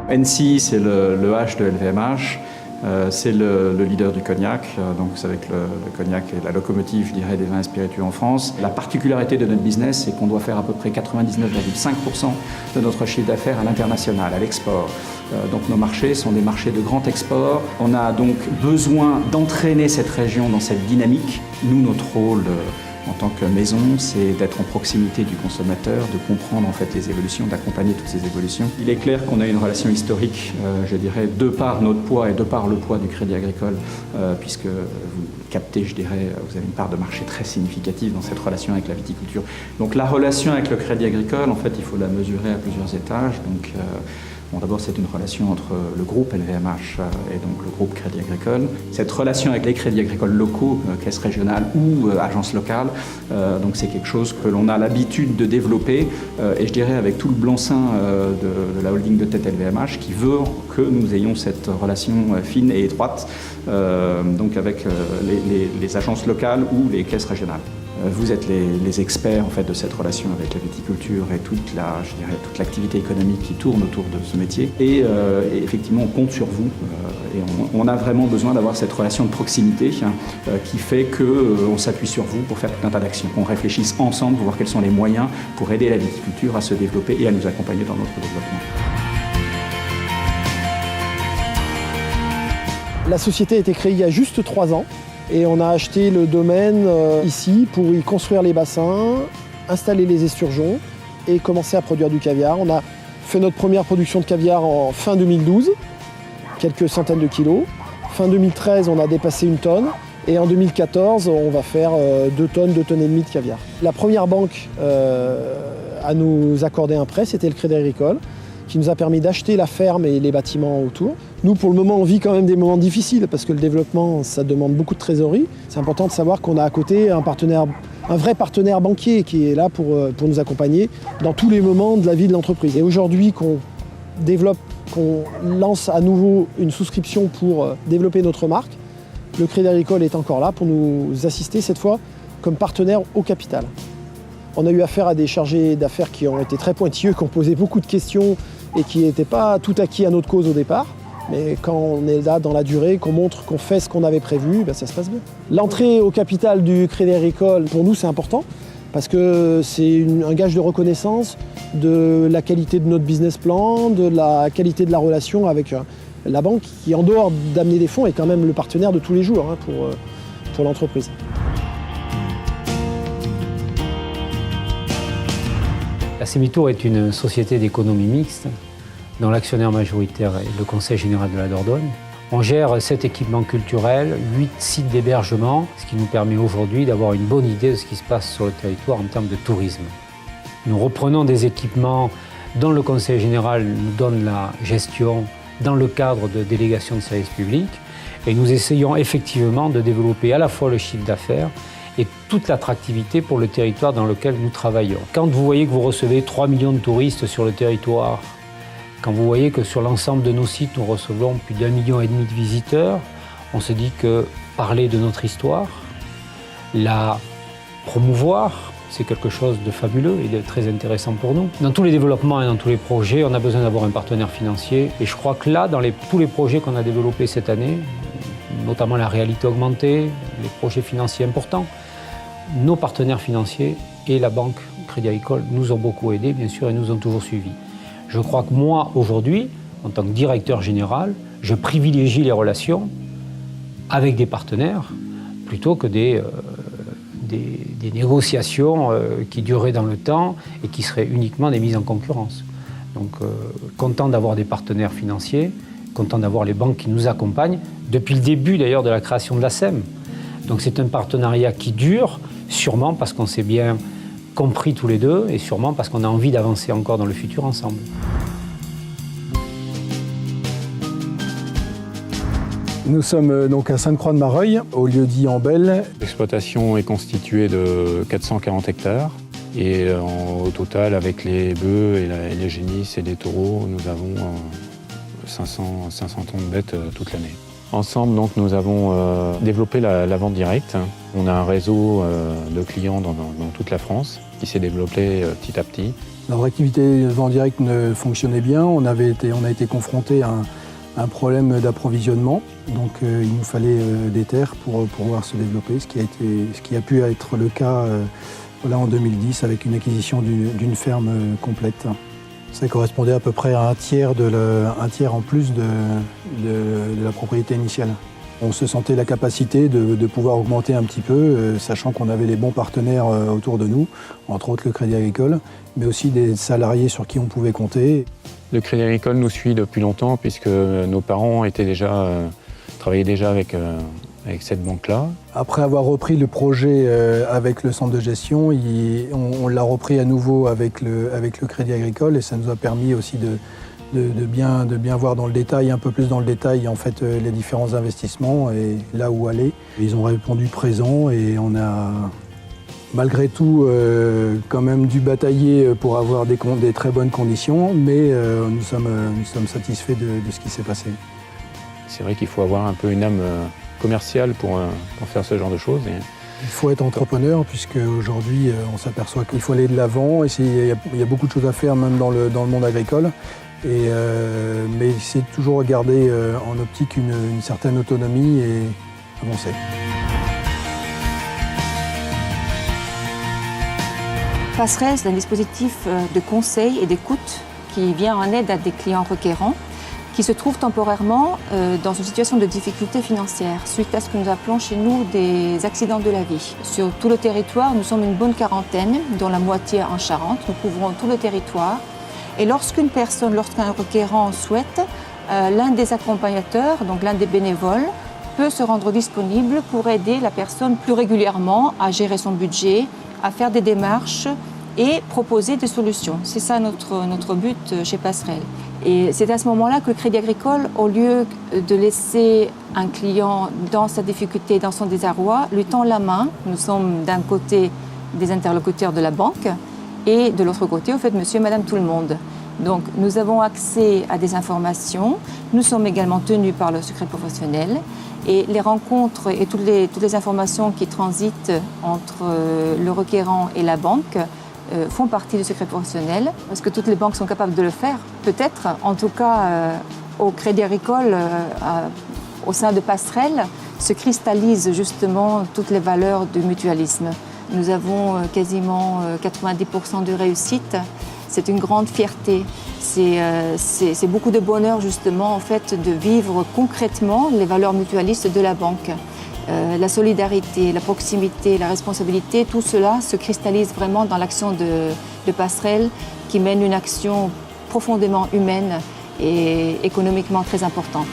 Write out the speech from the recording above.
NC, c'est le H de LVMH. C'est le leader du cognac, donc c'est avec le cognac et la locomotive, je dirais, des vins et spiritueux en France. La particularité de notre business, c'est qu'on doit faire à peu près 99,5% de notre chiffre d'affaires à l'international, à l'export. Donc nos marchés sont des marchés de grand export. On a donc besoin d'entraîner cette région dans cette dynamique. Nous, notre rôle en tant que maison, c'est d'être en proximité du consommateur, de comprendre en fait les évolutions, d'accompagner toutes ces évolutions. Il est clair qu'on a une relation historique, je dirais, de par notre poids et de par le poids du Crédit Agricole, puisque vous captez, je dirais, vous avez une part de marché très significative dans cette relation avec la viticulture. Donc la relation avec le Crédit Agricole, en fait, il faut la mesurer à plusieurs étages. Donc, bon, d'abord, c'est une relation entre le groupe LVMH et donc le groupe Crédit Agricole. Cette relation avec les crédits agricoles locaux, caisses régionales ou agences locales, donc c'est quelque chose que l'on a l'habitude de développer et je dirais avec tout le blanc-seing de la holding de tête LVMH qui veut que nous ayons cette relation fine et étroite donc avec les agences locales ou les caisses régionales. Vous êtes les experts en fait, de cette relation avec la viticulture et toute l'activité économique qui tourne autour de ce métier. Et effectivement, on compte sur vous et on a vraiment besoin d'avoir cette relation de proximité qui fait qu'on s'appuie sur vous pour faire tout un tas d'actions. On réfléchisse ensemble pour voir quels sont les moyens pour aider la viticulture à se développer et à nous accompagner dans notre développement. La société a été créée il y a juste 3 ans. Et on a acheté le domaine ici pour y construire les bassins, installer les esturgeons et commencer à produire du caviar. On a fait notre première production de caviar en fin 2012, quelques centaines de kilos. Fin 2013, on a dépassé 1 tonne. Et en 2014, on va faire 2 tonnes, 2 tonnes et demie de caviar. La première banque à nous accorder un prêt, c'était le Crédit Agricole, qui nous a permis d'acheter la ferme et les bâtiments autour. Nous, pour le moment, on vit quand même des moments difficiles parce que le développement, ça demande beaucoup de trésorerie. C'est important de savoir qu'on a à côté un vrai partenaire banquier qui est là pour nous accompagner dans tous les moments de la vie de l'entreprise. Et aujourd'hui, qu'on lance à nouveau une souscription pour développer notre marque, le Crédit Agricole est encore là pour nous assister, cette fois, comme partenaire au capital. On a eu affaire à des chargés d'affaires qui ont été très pointilleux, qui ont posé beaucoup de questions et qui n'étaient pas tout acquis à notre cause au départ. Mais quand on est là dans la durée, qu'on montre qu'on fait ce qu'on avait prévu, ben ça se passe bien. L'entrée au capital du Crédit Agricole, pour nous, c'est important parce que c'est un gage de reconnaissance de la qualité de notre business plan, de la qualité de la relation avec la banque qui, en dehors d'amener des fonds, est quand même le partenaire de tous les jours pour l'entreprise. La Semitour est une société d'économie mixte dont l'actionnaire majoritaire est le Conseil général de la Dordogne. On gère 7 équipements culturels, 8 sites d'hébergement, ce qui nous permet aujourd'hui d'avoir une bonne idée de ce qui se passe sur le territoire en termes de tourisme. Nous reprenons des équipements dont le Conseil général nous donne la gestion dans le cadre de délégation de services publics et nous essayons effectivement de développer à la fois le chiffre d'affaires et toute l'attractivité pour le territoire dans lequel nous travaillons. Quand vous voyez que vous recevez 3 millions de touristes sur le territoire, quand vous voyez que sur l'ensemble de nos sites, nous recevons plus d'1,5 million de visiteurs, on se dit que parler de notre histoire, la promouvoir, c'est quelque chose de fabuleux et de très intéressant pour nous. Dans tous les développements et dans tous les projets, on a besoin d'avoir un partenaire financier. Et je crois que là, dans tous les projets qu'on a développés cette année, notamment la réalité augmentée, les projets financiers importants, nos partenaires financiers et la banque Crédit Agricole nous ont beaucoup aidés, bien sûr, et nous ont toujours suivis. Je crois que moi, aujourd'hui, en tant que directeur général, je privilégie les relations avec des partenaires plutôt que des négociations qui dureraient dans le temps et qui seraient uniquement des mises en concurrence. Donc, content d'avoir des partenaires financiers, content d'avoir les banques qui nous accompagnent, depuis le début d'ailleurs de la création de la SEM. Donc c'est un partenariat qui dure, sûrement parce qu'on s'est bien compris tous les deux et sûrement parce qu'on a envie d'avancer encore dans le futur ensemble. Nous sommes donc à Sainte-Croix-de-Mareuil, au lieu-dit Ambel. L'exploitation est constituée de 440 hectares et au total, avec les bœufs et les génisses et les taureaux, nous avons 500 tonnes de bêtes toute l'année. Ensemble, donc, nous avons développé la vente directe. On a un réseau de clients dans toute la France qui s'est développé petit à petit. Notre activité de vente directe ne fonctionnait bien. On a été confronté à un problème d'approvisionnement. Donc il nous fallait des terres pour pouvoir se développer, ce qui a pu être le cas en 2010 avec une acquisition d'une ferme complète. Ça correspondait à peu près à un tiers en plus de la propriété initiale. On se sentait la capacité de pouvoir augmenter un petit peu, sachant qu'on avait les bons partenaires autour de nous, entre autres le Crédit Agricole, mais aussi des salariés sur qui on pouvait compter. Le Crédit Agricole nous suit depuis longtemps puisque nos parents travaillaient déjà avec cette banque-là. Après avoir repris le projet avec le centre de gestion, on l'a repris à nouveau avec le Crédit Agricole et ça nous a permis aussi de bien voir dans le détail, un peu plus dans le détail en fait les différents investissements et là où aller. Ils ont répondu présent et on a malgré tout quand même dû batailler pour avoir des très bonnes conditions, mais nous sommes satisfaits de ce qui s'est passé. C'est vrai qu'il faut avoir un peu une âme commerciale pour faire ce genre de choses. Il faut être entrepreneur puisque aujourd'hui on s'aperçoit qu'il faut aller de l'avant et il y a beaucoup de choses à faire même dans le monde agricole. Mais c'est toujours garder en optique une certaine autonomie et avancer. Passerelle, c'est un dispositif de conseil et d'écoute qui vient en aide à des clients requérants qui se trouvent temporairement dans une situation de difficulté financière suite à ce que nous appelons chez nous des accidents de la vie. Sur tout le territoire, nous sommes une bonne quarantaine, dont la moitié en Charente. Nous couvrons tout le territoire. Et lorsqu'un requérant souhaite, l'un des accompagnateurs, donc l'un des bénévoles, peut se rendre disponible pour aider la personne plus régulièrement à gérer son budget, à faire des démarches et proposer des solutions. C'est ça notre but chez Passerelle. Et c'est à ce moment-là que le Crédit Agricole, au lieu de laisser un client dans sa difficulté, dans son désarroi, lui tend la main. Nous sommes d'un côté des interlocuteurs de la banque et de l'autre côté, au fait, monsieur et madame tout le monde. Donc, nous avons accès à des informations. Nous sommes également tenus par le secret professionnel. Et les rencontres et toutes les informations qui transitent entre le requérant et la banque font partie du secret professionnel. Est-ce que toutes les banques sont capables de le faire? Peut-être. En tout cas, au Crédit Agricole, au sein de Passerelle, se cristallisent justement toutes les valeurs du mutualisme. Nous avons quasiment 90% de réussite. C'est une grande fierté. C'est beaucoup de bonheur justement en fait de vivre concrètement les valeurs mutualistes de la banque. La solidarité, la proximité, la responsabilité, tout cela se cristallise vraiment dans l'action de Passerelle qui mène une action profondément humaine et économiquement très importante.